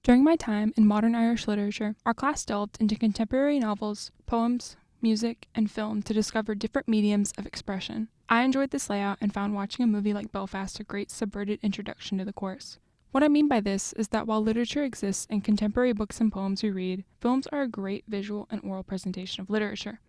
During my time in modern Irish literature, our class delved into contemporary novels, poems, music, and film to discover different mediums of expression. I enjoyed this layout and found watching a movie like Belfast a great subverted introduction to the course. What I mean by this is that while literature exists in contemporary books and poems we read, films are a great visual and oral presentation of literature.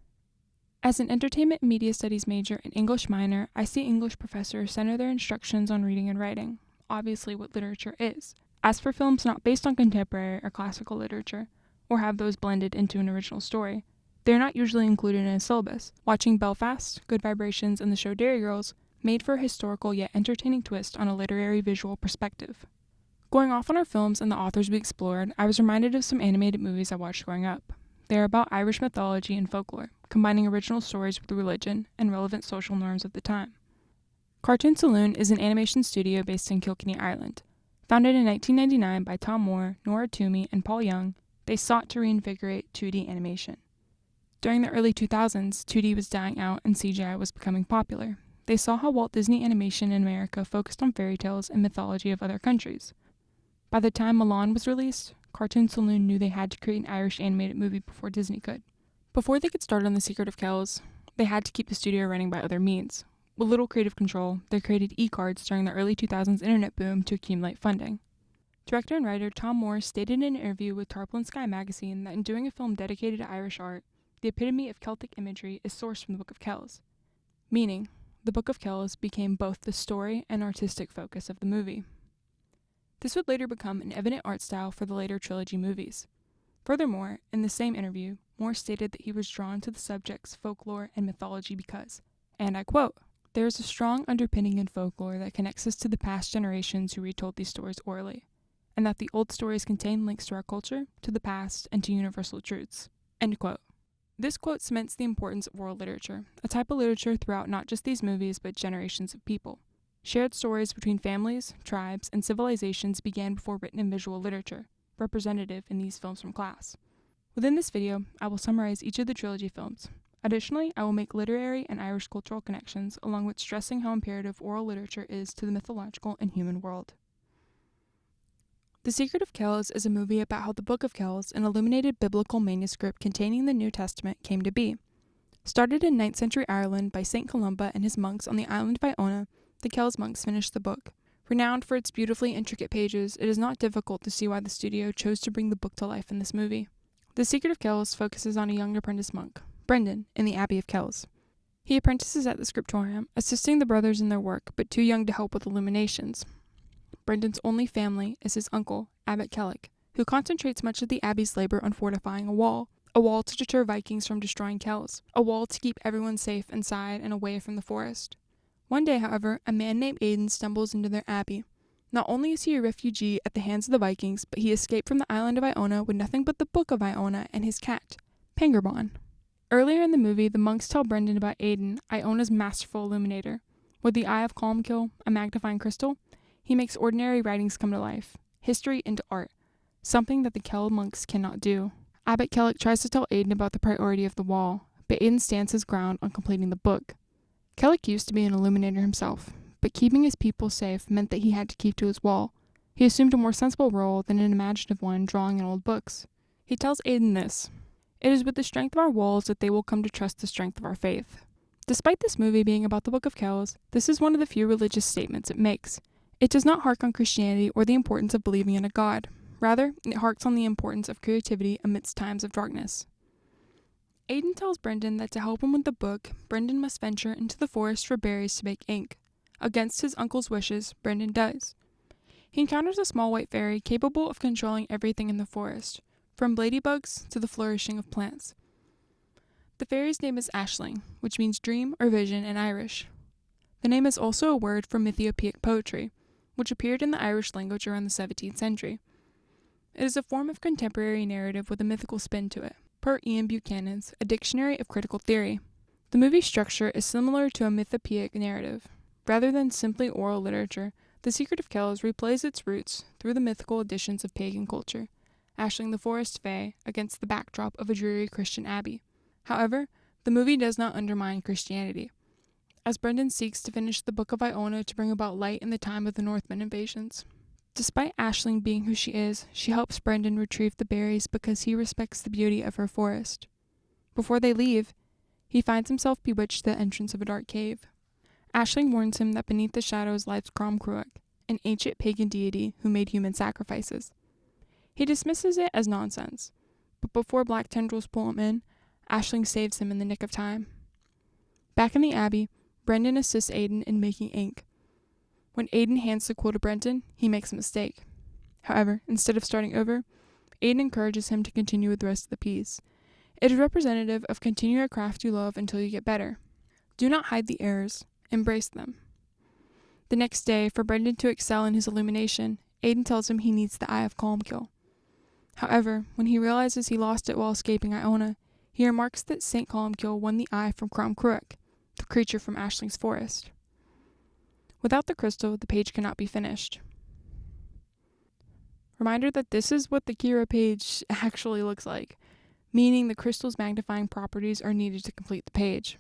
As an entertainment and media studies major and English minor, I see English professors center their instructions on reading and writing, obviously what literature is. As for films not based on contemporary or classical literature, or have those blended into an original story, they are not usually included in a syllabus. Watching Belfast, Good Vibrations, and the show Derry Girls made for a historical yet entertaining twist on a literary visual perspective. Going off on our films and the authors we explored, I was reminded of some animated movies I watched growing up. They are about Irish mythology and folklore, combining original stories with religion and relevant social norms of the time. Cartoon Saloon is an animation studio based in Kilkenny, Ireland. Founded in 1999 by Tom Moore, Nora Toomey, and Paul Young, they sought to reinvigorate 2D animation. During the early 2000s, 2D was dying out and CGI was becoming popular. They saw how Walt Disney Animation in America focused on fairy tales and mythology of other countries. By the time Mulan was released, Cartoon Saloon knew they had to create an Irish animated movie before Disney could. Before they could start on The Secret of Kells, they had to keep the studio running by other means. With little creative control, they created e-cards during the early 2000s internet boom to accumulate funding. Director and writer Tom Moore stated in an interview with Tarpaulin Sky magazine that in doing a film dedicated to Irish art, the epitome of Celtic imagery is sourced from the Book of Kells, meaning the Book of Kells became both the story and artistic focus of the movie. This would later become an evident art style for the later Trilogy movies. Furthermore, in the same interview, Moore stated that he was drawn to the subjects folklore and mythology because, and I quote, "There is a strong underpinning in folklore that connects us to the past generations who retold these stories orally, and that the old stories contain links to our culture, to the past, and to universal truths." End quote. This quote cements the importance of oral literature, a type of literature throughout not just these movies but generations of people. Shared stories between families, tribes, and civilizations began before written and visual literature, representative in these films from class. Within this video, I will summarize each of the Trilogy films. Additionally, I will make literary and Irish cultural connections, along with stressing how imperative oral literature is to the mythological and human world. The Secret of Kells is a movie about how the Book of Kells, an illuminated biblical manuscript containing the New Testament, came to be. Started in 9th century Ireland by St. Columba and his monks on the island of Iona, the Kells monks finished the book. Renowned for its beautifully intricate pages, it is not difficult to see why the studio chose to bring the book to life in this movie. The Secret of Kells focuses on a young apprentice monk, Brendan, in the Abbey of Kells. He apprentices at the scriptorium, assisting the brothers in their work, but too young to help with illuminations. Brendan's only family is his uncle, Abbot Kellic, who concentrates much of the Abbey's labor on fortifying a wall to deter Vikings from destroying Kells, a wall to keep everyone safe inside and away from the forest. One day, however, a man named Aidan stumbles into their abbey. Not only is he a refugee at the hands of the Vikings, but he escaped from the island of Iona with nothing but the Book of Iona and his cat, Pengurbon. Earlier in the movie, the monks tell Brendan about Aidan, Iona's masterful illuminator. With the Eye of Colmcille, a magnifying crystal, he makes ordinary writings come to life, history into art, something that the Kell monks cannot do. Abbot Kellic tries to tell Aidan about the priority of the wall, but Aidan stands his ground on completing the book. Kellic used to be an illuminator himself, but keeping his people safe meant that he had to keep to his wall. He assumed a more sensible role than an imaginative one drawing in old books. He tells Aidan this: "It is with the strength of our walls that they will come to trust the strength of our faith." Despite this movie being about the Book of Kells, this is one of the few religious statements it makes. It does not hark on Christianity or the importance of believing in a God. Rather, it harks on the importance of creativity amidst times of darkness. Aidan tells Brendan that to help him with the book, Brendan must venture into the forest for berries to make ink. Against his uncle's wishes, Brendan does. He encounters a small white fairy capable of controlling everything in the forest, from ladybugs to the flourishing of plants. The fairy's name is Aisling, which means dream or vision in Irish. The name is also a word for Mythiopoeic poetry, which appeared in the Irish language around the 17th century. It is a form of contemporary narrative with a mythical spin to it, per Ian Buchanan's A Dictionary of Critical Theory. The movie's structure is similar to a mythopoeic narrative. Rather than simply oral literature, The Secret of Kells replays its roots through the mythical additions of pagan culture, Aisling the Forest Fae against the backdrop of a dreary Christian abbey. However, the movie does not undermine Christianity, as Brendan seeks to finish the Book of Iona to bring about light in the time of the Northman invasions. Despite Aisling being who she is, she helps Brendan retrieve the berries because he respects the beauty of her forest. Before they leave, he finds himself bewitched at the entrance of a dark cave. Aisling warns him that beneath the shadows lies Crom Cruach, an ancient pagan deity who made human sacrifices. He dismisses it as nonsense, but before black tendrils pull him in, Aisling saves him in the nick of time. Back in the Abbey, Brendan assists Aidan in making ink. When Aidan hands the quill to Brendan, he makes a mistake. However, instead of starting over, Aidan encourages him to continue with the rest of the piece. It is representative of continue a craft you love until you get better. Do not hide the errors, embrace them. The next day, for Brendan to excel in his illumination, Aidan tells him he needs the Eye of Columkill. However, when he realizes he lost it while escaping Iona, he remarks that St. Columkill won the eye from Crom Cruach, the creature from Aisling's forest. Without the crystal, the page cannot be finished. Reminder that this is what the Kira page actually looks like, meaning the crystal's magnifying properties are needed to complete the page.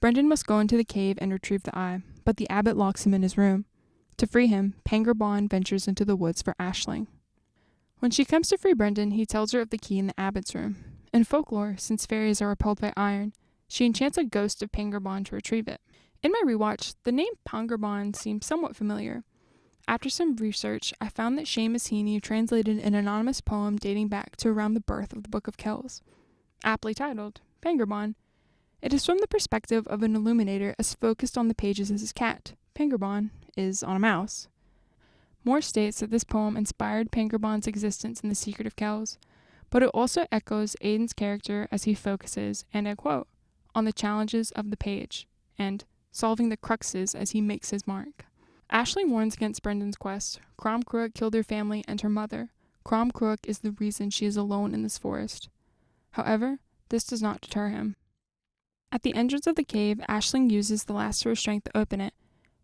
Brendan must go into the cave and retrieve the eye, but the abbot locks him in his room. To free him, Pengurbon ventures into the woods for Aisling. When she comes to free Brendan, he tells her of the key in the abbot's room. In folklore, since fairies are repelled by iron, she enchants a ghost of Pengurbon to retrieve it. In my rewatch, the name Pengurbon seemed somewhat familiar. After some research, I found that Seamus Heaney translated an anonymous poem dating back to around the birth of the Book of Kells, aptly titled Pengurbon. It is from the perspective of an illuminator as focused on the pages as his cat, Pengurbon, is on a mouse. Moore states that this poem inspired Pengurbon's existence in The Secret of Kells, but it also echoes Aidan's character as he focuses, and I quote, on the challenges of the page, and solving the cruxes as he makes his mark. Aisling warns against Brendan's quest. Crom Cruach killed her family and her mother. Crom Cruach is the reason she is alone in this forest. However, this does not deter him. At the entrance of the cave, Aisling uses the last of her strength to open it.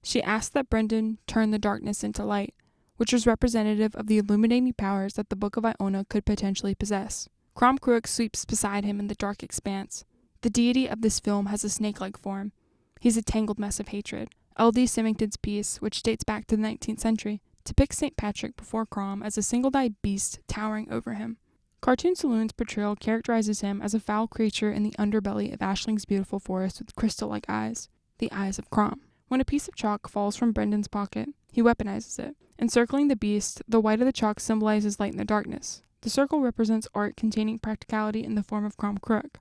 She asks that Brendan turn the darkness into light, which is representative of the illuminating powers that the Book of Iona could potentially possess. Crom Cruach sweeps beside him in the dark expanse. The deity of this film has a snake-like form. He's a tangled mess of hatred. L.D. Symington's piece, which dates back to the 19th century, depicts St. Patrick before Crom as a single-eyed beast towering over him. Cartoon Saloon's portrayal characterizes him as a foul creature in the underbelly of Aisling's beautiful forest with crystal-like eyes, the eyes of Crom. When a piece of chalk falls from Brendan's pocket, he weaponizes it. Encircling the beast, the white of the chalk symbolizes light in the darkness. The circle represents art containing practicality in the form of Crom Cruach.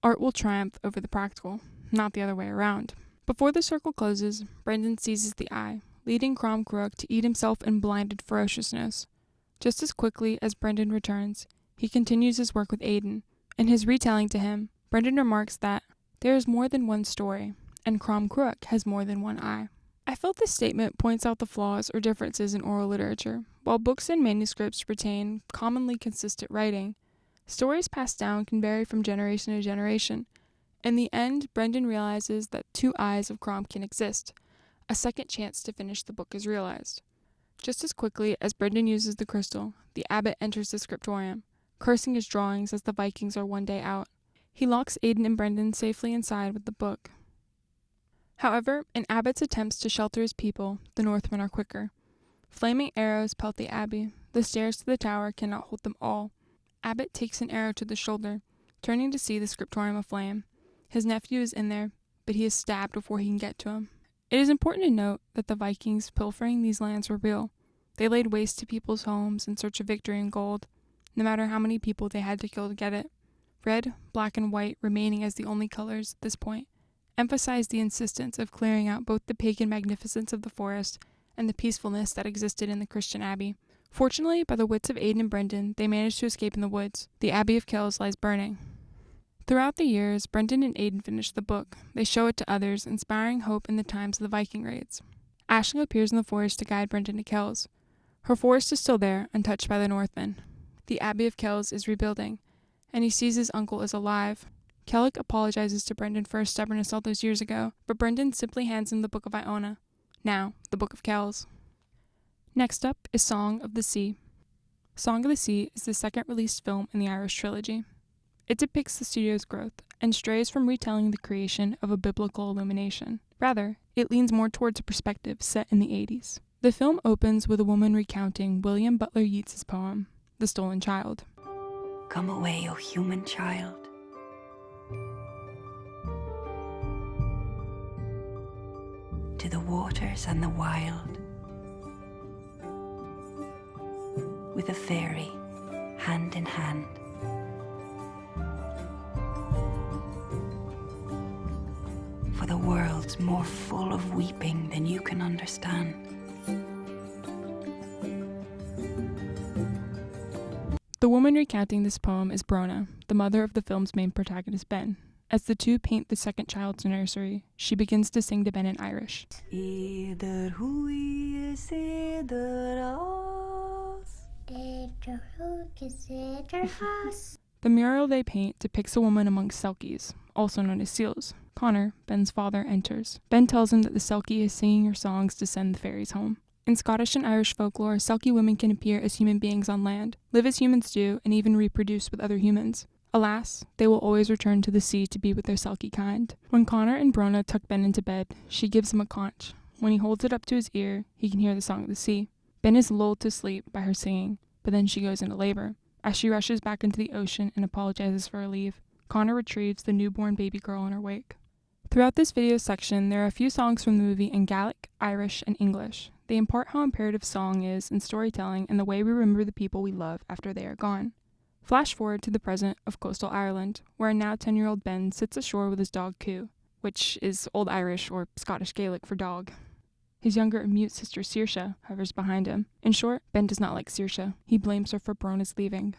Art will triumph over the practical, not the other way around. Before the circle closes, Brendan seizes the eye, leading Crom Cruach to eat himself in blinded ferociousness. Just as quickly as Brendan returns, he continues his work with Aidan. In his retelling to him, Brendan remarks that there is more than one story, and Crom Cruach has more than one eye. I felt this statement points out the flaws or differences in oral literature. While books and manuscripts retain commonly consistent writing, stories passed down can vary from generation to generation. In the end, Brendan realizes that two eyes of Crom can exist. A second chance to finish the book is realized. Just as quickly as Brendan uses the crystal, the abbot enters the scriptorium, cursing his drawings as the Vikings are one day out. He locks Aidan and Brendan safely inside with the book. However, in Abbott's attempts to shelter his people, the Northmen are quicker. Flaming arrows pelt the abbey. The stairs to the tower cannot hold them all. Abbott takes an arrow to the shoulder, turning to see the scriptorium aflame. His nephew is in there, but he is stabbed before he can get to him. It is important to note that the Vikings pilfering these lands were real. They laid waste to people's homes in search of victory and gold, no matter how many people they had to kill to get it. Red, black, and white remaining as the only colors at this point emphasized the insistence of clearing out both the pagan magnificence of the forest and the peacefulness that existed in the Christian abbey. Fortunately, by the wits of Aidan and Brendan, they managed to escape in the woods. The Abbey of Kells lies burning. Throughout the years, Brendan and Aidan finish the book. They show it to others, inspiring hope in the times of the Viking raids. Aisling appears in the forest to guide Brendan to Kells. Her forest is still there, untouched by the Northmen. The Abbey of Kells is rebuilding, and he sees his uncle is alive. Kellic apologizes to Brendan for his stubbornness all those years ago, but Brendan simply hands him the Book of Iona, now the Book of Kells. Next up is Song of the Sea. Song of the Sea is the second released film in the Irish Trilogy. It depicts the studio's growth and strays from retelling the creation of a biblical illumination. Rather, it leans more towards a perspective set in the 80s. The film opens with a woman recounting William Butler Yeats's poem, The Stolen Child. Come away, O human child. To the waters and the wild. With a fairy, hand in hand. For the world's more full of weeping than you can understand. The woman recounting this poem is Brona, the mother of the film's main protagonist Ben. As the two paint the second child's nursery, she begins to sing to Ben in Irish. The mural they paint depicts a woman amongst selkies, also known as seals. Connor, Ben's father, enters. Ben tells him that the selkie is singing her songs to send the fairies home. In Scottish and Irish folklore, selkie women can appear as human beings on land, live as humans do, and even reproduce with other humans. Alas, they will always return to the sea to be with their selkie kind. When Connor and Brona tuck Ben into bed, she gives him a conch. When he holds it up to his ear, he can hear the song of the sea. Ben is lulled to sleep by her singing, but then she goes into labor. As she rushes back into the ocean and apologizes for her leave, Connor retrieves the newborn baby girl in her wake. Throughout this video section, there are a few songs from the movie in Gaelic, Irish, and English. They impart how imperative song is in storytelling and the way we remember the people we love after they are gone. Flash forward to the present of coastal Ireland, where a now 10-year-old Ben sits ashore with his dog Coo, which is Old Irish or Scottish Gaelic for dog. His younger and mute sister Saoirse hovers behind him. In short, Ben does not like Saoirse. He blames her for Brona's leaving.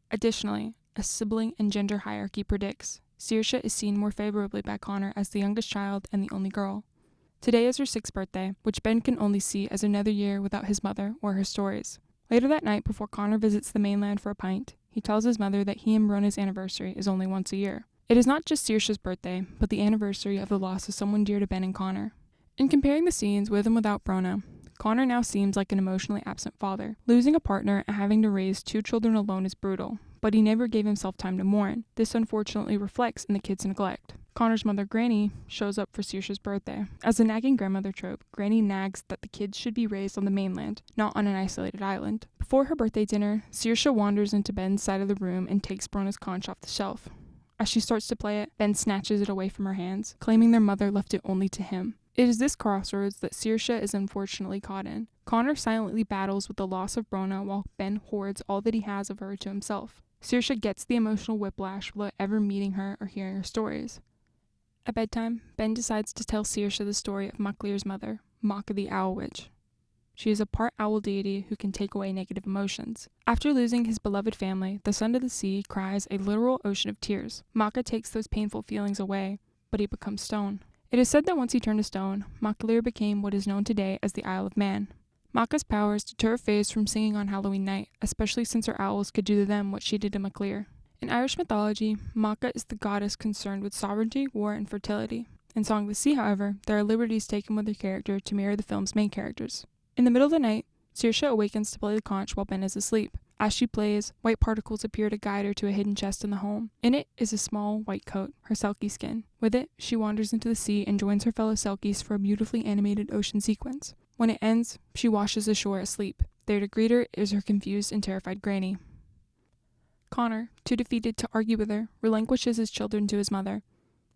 Additionally, as sibling and gender hierarchy predicts, Saoirse is seen more favorably by Connor as the youngest child and the only girl. Today is her 6th birthday, which Ben can only see as another year without his mother or her stories. Later that night, before Connor visits the mainland for a pint, he tells his mother that he and Brona's anniversary is only once a year. It is not just Saoirse's birthday, but the anniversary of the loss of someone dear to Ben and Connor. In comparing the scenes with and without Brona, Connor now seems like an emotionally absent father. Losing a partner and having to raise 2 children alone is brutal, but he never gave himself time to mourn. This unfortunately reflects in the kids' neglect. Connor's mother, Granny, shows up for Saoirse's birthday. As a nagging grandmother trope, Granny nags that the kids should be raised on the mainland, not on an isolated island. Before her birthday dinner, Saoirse wanders into Ben's side of the room and takes Brona's conch off the shelf. As she starts to play it, Ben snatches it away from her hands, claiming their mother left it only to him. It is this crossroads that Saoirse is unfortunately caught in. Connor silently battles with the loss of Brona while Ben hoards all that he has of her to himself. Saoirse gets the emotional whiplash without ever meeting her or hearing her stories. At bedtime, Ben decides to tell Saoirse the story of Maclear's mother, Macha the Owl Witch. She is a part owl deity who can take away negative emotions. After losing his beloved family, the son of the sea cries a literal ocean of tears. Macha takes those painful feelings away, but he becomes stone. It is said that once he turned to stone, Maclear became what is known today as the Isle of Man. Macha's powers deter fays from singing on Halloween night, especially since her owls could do to them what she did to Maclear. In Irish mythology, Macha is the goddess concerned with sovereignty, war, and fertility. In Song of the Sea, however, there are liberties taken with her character to mirror the film's main characters. In the middle of the night, Saoirse awakens to play the conch while Ben is asleep. As she plays, white particles appear to guide her to a hidden chest in the home. In it is a small white coat, her selkie skin. With it, she wanders into the sea and joins her fellow selkies for a beautifully animated ocean sequence. When it ends, she washes ashore asleep. There to greet her is her confused and terrified Granny. Connor, too defeated to argue with her, relinquishes his children to his mother.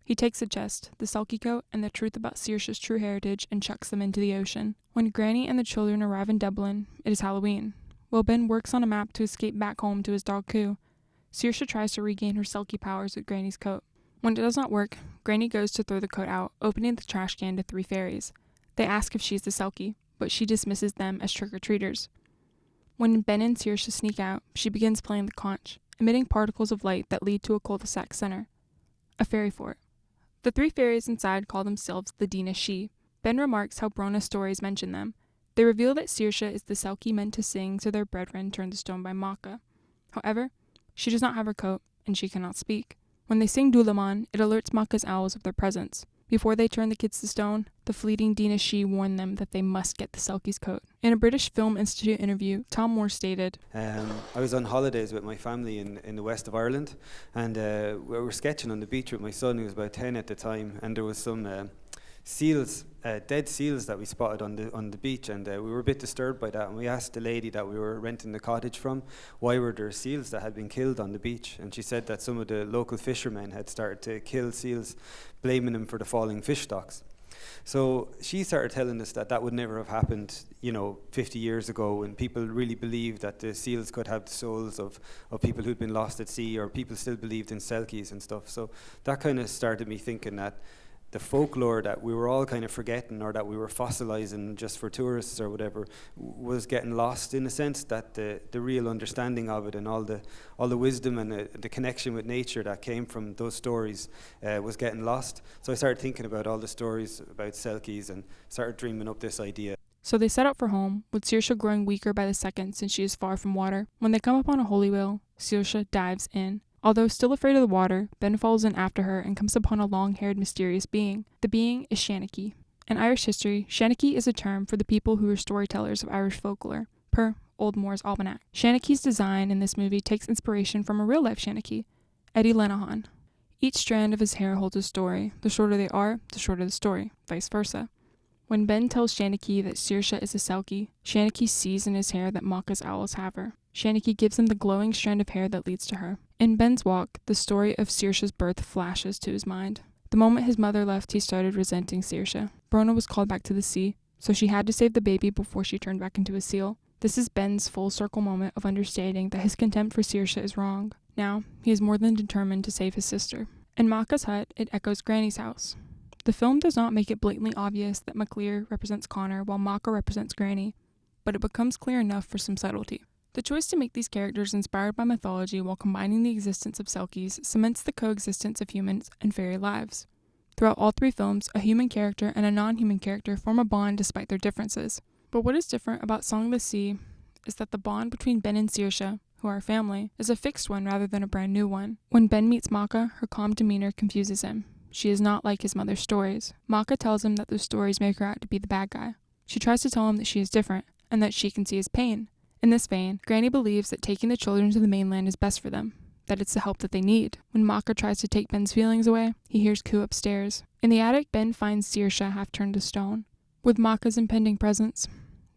He takes the chest, the selkie coat, and the truth about Saoirse's true heritage and chucks them into the ocean. When Granny and the children arrive in Dublin, it is Halloween. While Ben works on a map to escape back home to his dog Coo, Saoirse tries to regain her selkie powers with Granny's coat. When it does not work, Granny goes to throw the coat out, opening the trash can to 3 fairies. They ask if she's the selkie, but she dismisses them as trick-or-treaters. When Ben and Saoirse sneak out, she begins playing the conch, emitting particles of light that lead to a cul-de-sac center, a fairy fort. The 3 fairies inside call themselves the Dina She. Ben remarks how Brona's stories mention them. They reveal that Saoirse is the selkie meant to sing to their brethren turned to stone by Macha. However, she does not have her coat, and she cannot speak. When they sing Dulaman, it alerts Macha's owls of their presence. Before they turn the kids to stone, the fleeting Dina She warned them that they must get the selkie's coat. In a British Film Institute interview, Tom Moore stated, I was on holidays with my family in the west of Ireland, and we were sketching on the beach with my son, who was about 10 at the time, and there was some seals, dead seals that we spotted on the beach, and we were a bit disturbed by that. And we asked the lady that we were renting the cottage from, why were there seals that had been killed on the beach? And she said that some of the local fishermen had started to kill seals, blaming them for the falling fish stocks. So she started telling us that would never have happened, 50 years ago, when people really believed that the seals could have the souls of people who'd been lost at sea, or people still believed in selkies and stuff. So that kind of started me thinking that the folklore that we were all kind of forgetting, or that we were fossilizing just for tourists or whatever, was getting lost, in a sense, that the real understanding of it and all the wisdom and the connection with nature that came from those stories was getting lost. So I started thinking about all the stories about selkies and started dreaming up this idea. So they set out for home, with Saoirse growing weaker by the second since she is far from water. When they come upon a holy whale, Saoirse dives in. Although still afraid of the water, Ben follows in after her and comes upon a long-haired mysterious being. The being is Shanachie. In Irish history, Shanachie is a term for the people who are storytellers of Irish folklore, per Old Moore's Almanac. Shanachie's design in this movie takes inspiration from a real-life Shanachie, Eddie Lenihan. Each strand of his hair holds a story. The shorter they are, the shorter the story, vice versa. When Ben tells Shanachie that Saoirse is a selkie, Shanachie sees in his hair that Macha's owls have her. Shanachie gives him the glowing strand of hair that leads to her. In Ben's walk, the story of Saoirse's birth flashes to his mind. The moment his mother left, he started resenting Saoirse. Brona was called back to the sea, so she had to save the baby before she turned back into a seal. This is Ben's full circle moment of understanding that his contempt for Saoirse is wrong. Now, he is more than determined to save his sister. In Macha's hut, it echoes Granny's house. The film does not make it blatantly obvious that MacLear represents Connor while Macha represents Granny, but it becomes clear enough for some subtlety. The choice to make these characters inspired by mythology while combining the existence of selkies cements the coexistence of humans and fairy lives. Throughout all three films, a human character and a non-human character form a bond despite their differences. But what is different about Song of the Sea is that the bond between Ben and Saoirse, who are a family, is a fixed one rather than a brand new one. When Ben meets Macha, her calm demeanor confuses him. She is not like his mother's stories. Macha tells him that those stories make her out to be the bad guy. She tries to tell him that she is different, and that she can see his pain. In this vein, Granny believes that taking the children to the mainland is best for them, that it's the help that they need. When Macha tries to take Ben's feelings away, he hears Coo upstairs. In the attic, Ben finds Saoirse half turned to stone. With Macha's impending presence,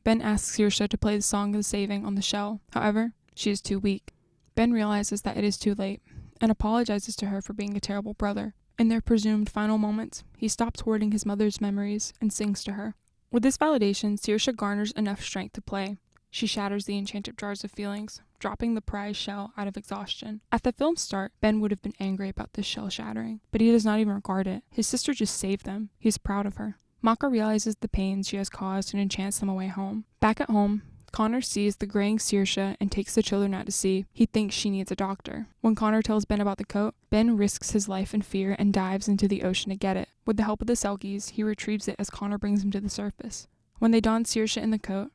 Ben asks Saoirse to play the Song of the Saving on the shell. However, she is too weak. Ben realizes that it is too late, and apologizes to her for being a terrible brother. In their presumed final moments, he stops hoarding his mother's memories and sings to her. With this validation, Saoirse garners enough strength to play. She shatters the enchanted jars of feelings, dropping the prized shell out of exhaustion. At the film's start, Ben would have been angry about this shell shattering, but he does not even regard it. His sister just saved them. He is proud of her. Macha realizes the pains she has caused and enchants them away home. Back at home, Connor sees the graying Saoirse and takes the children out to sea. He thinks she needs a doctor. When Connor tells Ben about the coat, Ben risks his life in fear and dives into the ocean to get it. With the help of the selkies, he retrieves it as Connor brings him to the surface. When they don Saoirse in the coat,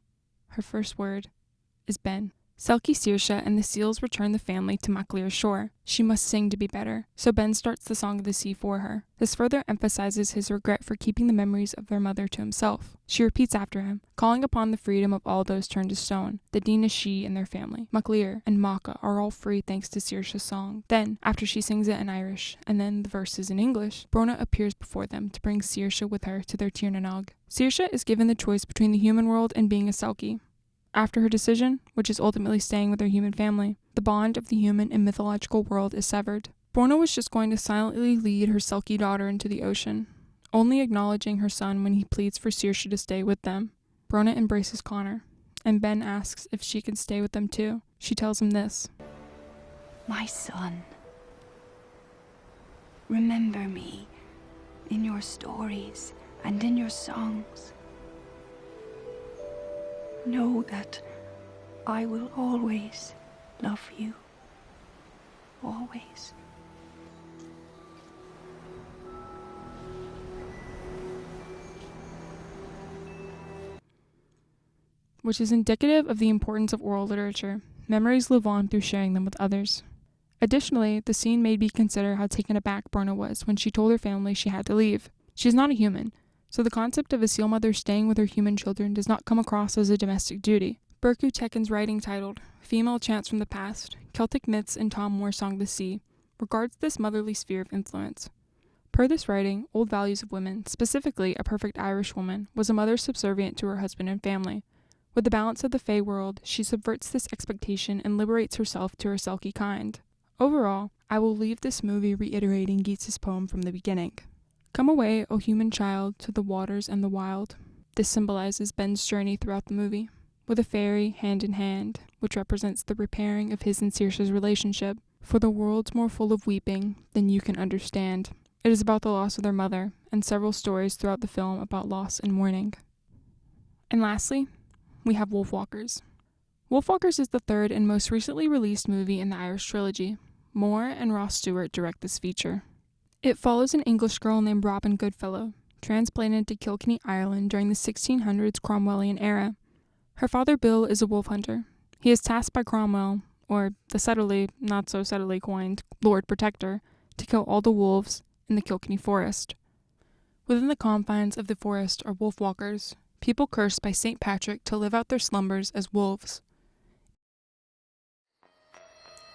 her first word is Ben. Selkie Saoirse and the seals return the family to MacLear's shore. She must sing to be better, so Ben starts the Song of the Sea for her. This further emphasizes his regret for keeping the memories of their mother to himself. She repeats after him, calling upon the freedom of all those turned to stone. The Dina-Shi and their family, MacLear and Macha, are all free thanks to Saoirse's song. Then, after she sings it in Irish, and then the verses in English, Brona appears before them to bring Saoirse with her to their Tír na nÓg. Saoirse is given the choice between the human world and being a selkie. After her decision, which is ultimately staying with her human family, the bond of the human and mythological world is severed. Brona was just going to silently lead her selkie daughter into the ocean, only acknowledging her son when he pleads for Saoirse to stay with them. Brona embraces Connor, and Ben asks if she can stay with them too. She tells him this: My son, remember me in your stories and in your songs. Know that I will always love you. Always. Which is indicative of the importance of oral literature. Memories live on through sharing them with others. Additionally, the scene made me consider how taken aback Brona was when she told her family she had to leave. She is not a human, so the concept of a seal mother staying with her human children does not come across as a domestic duty. Berku Tekin's writing titled Female Chants from the Past, Celtic Myths and Tom Moore's Song of the Sea regards this motherly sphere of influence. Per this writing, old values of women, specifically a perfect Irish woman, was a mother subservient to her husband and family. With the balance of the Fae world, she subverts this expectation and liberates herself to her selkie kind. Overall, I will leave this movie reiterating Geats's poem from the beginning. Come away, O human child, to the waters and the wild. This symbolizes Ben's journey throughout the movie, with a fairy hand in hand, which represents the repairing of his and Saoirse's relationship. For the world's more full of weeping than you can understand. It is about the loss of their mother, and several stories throughout the film about loss and mourning. And lastly, we have Wolfwalkers. Wolfwalkers is the third and most recently released movie in the Irish trilogy. Moore and Ross Stewart direct this feature. It follows an English girl named Robin Goodfellow, transplanted to Kilkenny, Ireland during the 1600s Cromwellian era. Her father Bill is a wolf hunter. He is tasked by Cromwell, or the subtly, not so subtly coined, Lord Protector, to kill all the wolves in the Kilkenny forest. Within the confines of the forest are wolfwalkers, people cursed by St. Patrick to live out their slumbers as wolves.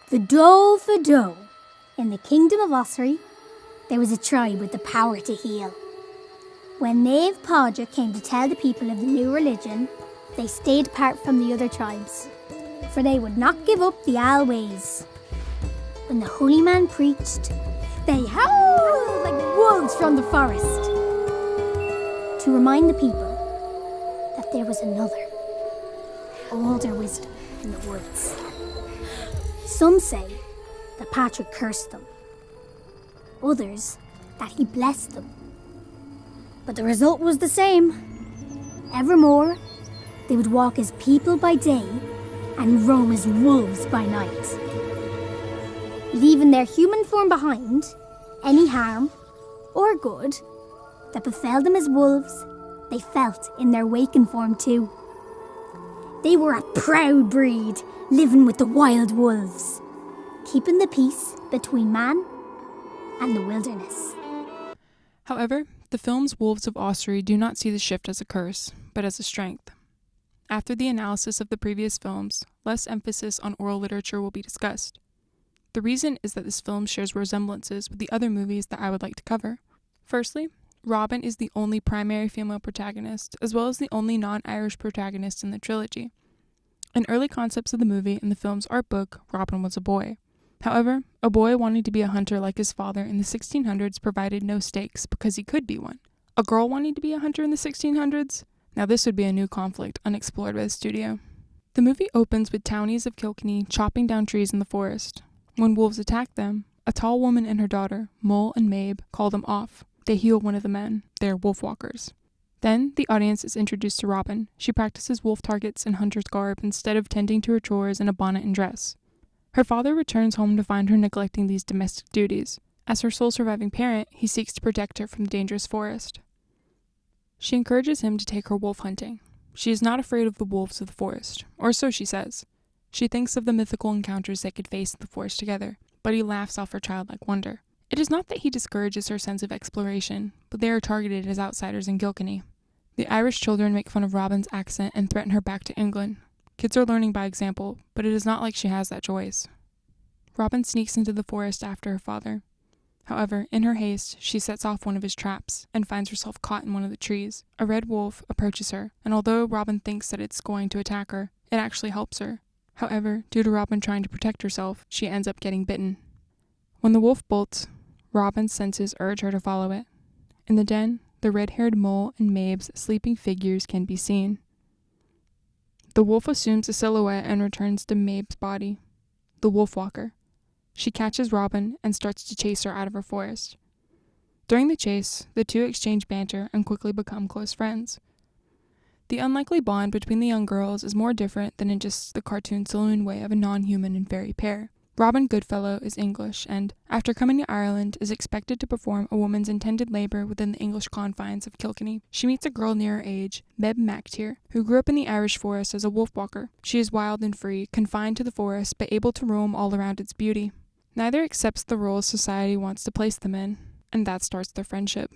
The Dole for Dole. In the kingdom of Ossory, there was a tribe with the power to heal. When Maeve Podger came to tell the people of the new religion, they stayed apart from the other tribes, for they would not give up the Al ways. When the holy man preached, they howled like wolves from the forest to remind the people that there was another, older wisdom in the woods. Some say that Patrick cursed them, others that he blessed them. But the result was the same. Evermore, they would walk as people by day and roam as wolves by night. Leaving their human form behind, any harm or good that befell them as wolves, they felt in their waking form too. They were a proud breed, living with the wild wolves, keeping the peace between man and the wilderness. However, the film's Wolves of Ossory do not see the shift as a curse, but as a strength. After the analysis of the previous films, less emphasis on oral literature will be discussed. The reason is that this film shares resemblances with the other movies that I would like to cover. Firstly, Robin is the only primary female protagonist, as well as the only non-Irish protagonist in the trilogy. In early concepts of the movie and the film's art book, Robin was a boy. However, a boy wanting to be a hunter like his father in the 1600s provided no stakes because he could be one. A girl wanting to be a hunter in the 1600s? Now this would be a new conflict unexplored by the studio. The movie opens with townies of Kilkenny chopping down trees in the forest. When wolves attack them, a tall woman and her daughter, Mull and Mabe, call them off. They heal one of the men. They are wolfwalkers. Then, the audience is introduced to Robin. She practices wolf targets in hunter's garb instead of tending to her chores in a bonnet and dress. Her father returns home to find her neglecting these domestic duties. As her sole surviving parent, he seeks to protect her from the dangerous forest. She encourages him to take her wolf hunting. She is not afraid of the wolves of the forest, or so she says. She thinks of the mythical encounters they could face in the forest together, but he laughs off her childlike wonder. It is not that he discourages her sense of exploration, but they are targeted as outsiders in Kilkenny. The Irish children make fun of Robin's accent and threaten her back to England. Kids are learning by example, but it is not like she has that choice. Robin sneaks into the forest after her father. However, in her haste, she sets off one of his traps and finds herself caught in one of the trees. A red wolf approaches her, and although Robin thinks that it's going to attack her, it actually helps her. However, due to Robin trying to protect herself, she ends up getting bitten. When the wolf bolts, Robin's senses urge her to follow it. In the den, the red-haired Mull and Mabe's sleeping figures can be seen. The wolf assumes a silhouette and returns to Mabe's body, the wolfwalker. She catches Robin and starts to chase her out of her forest. During the chase, the two exchange banter and quickly become close friends. The unlikely bond between the young girls is more different than in just the cartoon Saloon way of a non-human and fairy pair. Robin Goodfellow is English and, after coming to Ireland, is expected to perform a woman's intended labor within the English confines of Kilkenny. She meets a girl near her age, Meb MacTier, who grew up in the Irish forest as a wolfwalker. She is wild and free, confined to the forest, but able to roam all around its beauty. Neither accepts the roles society wants to place them in, and that starts their friendship.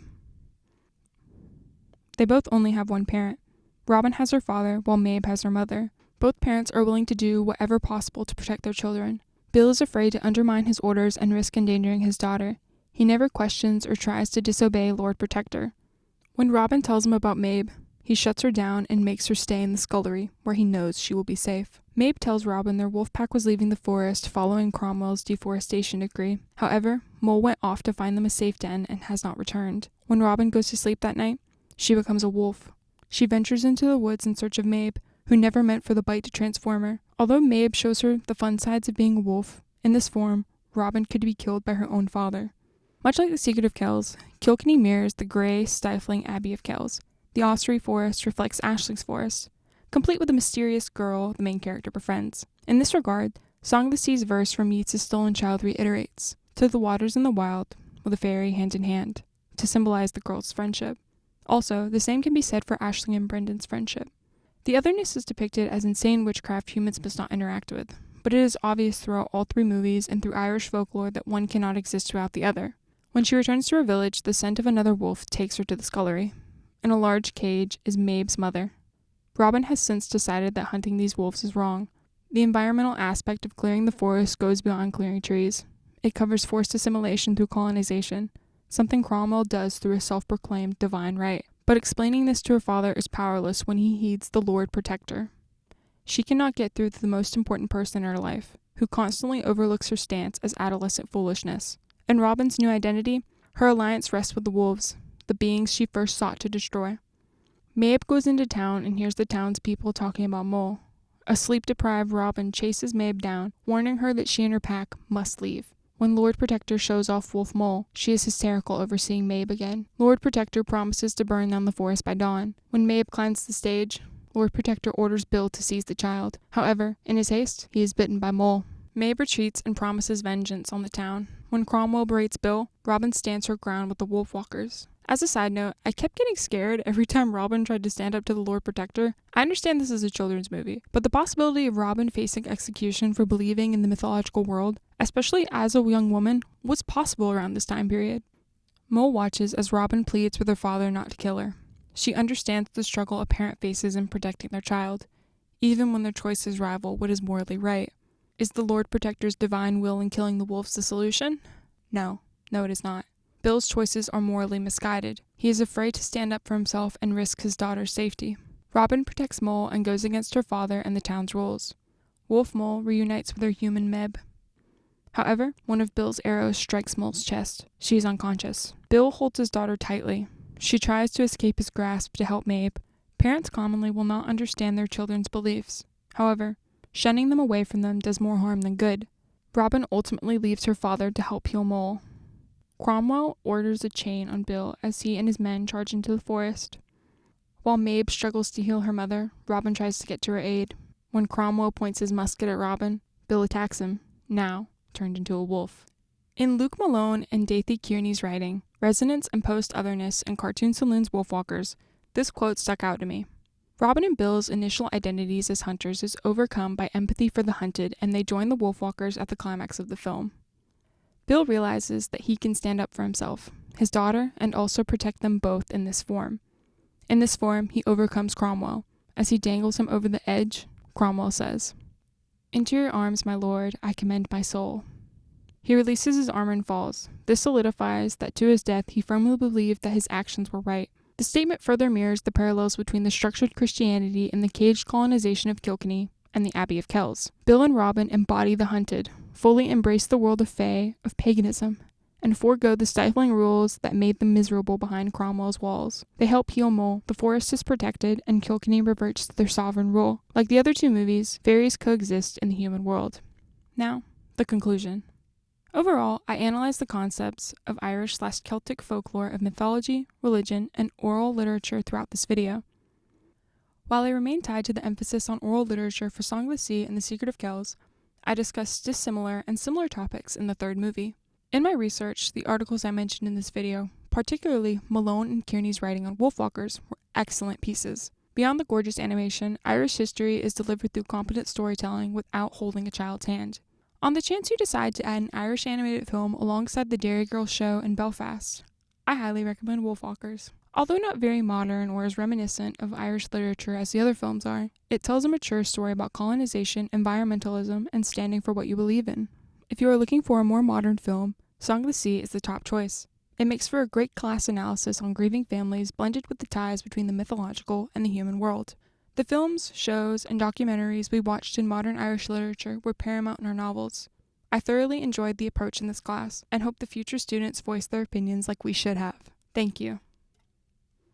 They both only have one parent. Robin has her father, while Mabe has her mother. Both parents are willing to do whatever possible to protect their children. Bill is afraid to undermine his orders and risk endangering his daughter. He never questions or tries to disobey Lord Protector. When Robin tells him about Mabe, he shuts her down and makes her stay in the scullery, where he knows she will be safe. Mabe tells Robin their wolf pack was leaving the forest following Cromwell's deforestation decree. However, Mole went off to find them a safe den and has not returned. When Robin goes to sleep that night, she becomes a wolf. She ventures into the woods in search of Mabe, who never meant for the bite to transform her. Although Mabe shows her the fun sides of being a wolf, in this form, Robin could be killed by her own father. Much like the Secret of Kells, Kilkenny mirrors the grey, stifling Abbey of Kells. The Ossory forest reflects Ashley's forest, complete with a mysterious girl the main character befriends. In this regard, Song of the Sea's verse from Yeats' Stolen Child reiterates, "To the waters in the wild, with a fairy hand in hand," to symbolize the girls' friendship. Also, the same can be said for Ashley and Brendan's friendship. The otherness is depicted as insane witchcraft humans must not interact with, but it is obvious throughout all three movies and through Irish folklore that one cannot exist without the other. When she returns to her village, the scent of another wolf takes her to the scullery. In a large cage is Mabe's mother. Robin has since decided that hunting these wolves is wrong. The environmental aspect of clearing the forest goes beyond clearing trees. It covers forced assimilation through colonization, something Cromwell does through a self-proclaimed divine right. But explaining this to her father is powerless when he heeds the Lord Protector. She cannot get through to the most important person in her life, who constantly overlooks her stance as adolescent foolishness. In Robin's new identity, her alliance rests with the wolves, the beings she first sought to destroy. Mabe goes into town and hears the townspeople talking about Mole. A sleep-deprived Robin chases Mabe down, warning her that she and her pack must leave. When Lord Protector shows off Wolf Mole, she is hysterical over seeing Mabe again. Lord Protector promises to burn down the forest by dawn. When Mabe climbs the stage, Lord Protector orders Bill to seize the child. However, in his haste, he is bitten by Mole. Mabe retreats and promises vengeance on the town. When Cromwell berates Bill, Robin stands her ground with the wolf walkers. As a side note, I kept getting scared every time Robin tried to stand up to the Lord Protector. I understand this is a children's movie, but the possibility of Robin facing execution for believing in the mythological world, especially as a young woman, was possible around this time period. Mole watches as Robin pleads with her father not to kill her. She understands the struggle a parent faces in protecting their child, even when their choices rival what is morally right. Is the Lord Protector's divine will in killing the wolves the solution? No, it is not. Bill's choices are morally misguided. He is afraid to stand up for himself and risk his daughter's safety. Robin protects Mole and goes against her father and the town's rules. Wolf Mole reunites with her human Mabe. However, one of Bill's arrows strikes Mole's chest. She is unconscious. Bill holds his daughter tightly. She tries to escape his grasp to help Mabe. Parents commonly will not understand their children's beliefs. However, shunning them away from them does more harm than good. Robin ultimately leaves her father to help heal Mole. Cromwell orders a chain on Bill as he and his men charge into the forest. While Mabe struggles to heal her mother, Robin tries to get to her aid. When Cromwell points his musket at Robin, Bill attacks him, now turned into a wolf. In Luke Malone and Dathy Kearney's writing, Resonance and Post-Otherness and Cartoon Saloon's Wolfwalkers, this quote stuck out to me. Robin and Bill's initial identities as hunters is overcome by empathy for the hunted, and they join the Wolfwalkers at the climax of the film. Bill realizes that he can stand up for himself, his daughter, and also protect them both in this form. In this form, he overcomes Cromwell. As he dangles him over the edge, Cromwell says, "Into your arms, my lord, I commend my soul." He releases his armor and falls. This solidifies that to his death he firmly believed that his actions were right. The statement further mirrors the parallels between the structured Christianity and the caged colonization of Kilkenny and the Abbey of Kells. Bill and Robin embody the hunted, fully embrace the world of fae, of paganism, and forego the stifling rules that made them miserable behind Cromwell's walls. They help heal Mole, the forest is protected, and Kilkenny reverts to their sovereign rule. Like the other two movies, fairies coexist in the human world. Now, the conclusion. Overall, I analyzed the concepts of Irish/Celtic folklore of mythology, religion, and oral literature throughout this video. While I remain tied to the emphasis on oral literature for Song of the Sea and The Secret of Kells, I discussed dissimilar and similar topics in the third movie. In my research, the articles I mentioned in this video, particularly Malone and Kearney's writing on Wolfwalkers, were excellent pieces. Beyond the gorgeous animation, Irish history is delivered through competent storytelling without holding a child's hand. On the chance you decide to add an Irish animated film alongside the Dairy Girl show in Belfast, I highly recommend Wolfwalkers. Although not very modern or as reminiscent of Irish literature as the other films are, it tells a mature story about colonization, environmentalism, and standing for what you believe in. If you are looking for a more modern film, Song of the Sea is the top choice. It makes for a great class analysis on grieving families blended with the ties between the mythological and the human world. The films, shows, and documentaries we watched in modern Irish literature were paramount in our novels. I thoroughly enjoyed the approach in this class and hope the future students voice their opinions like we should have. Thank you.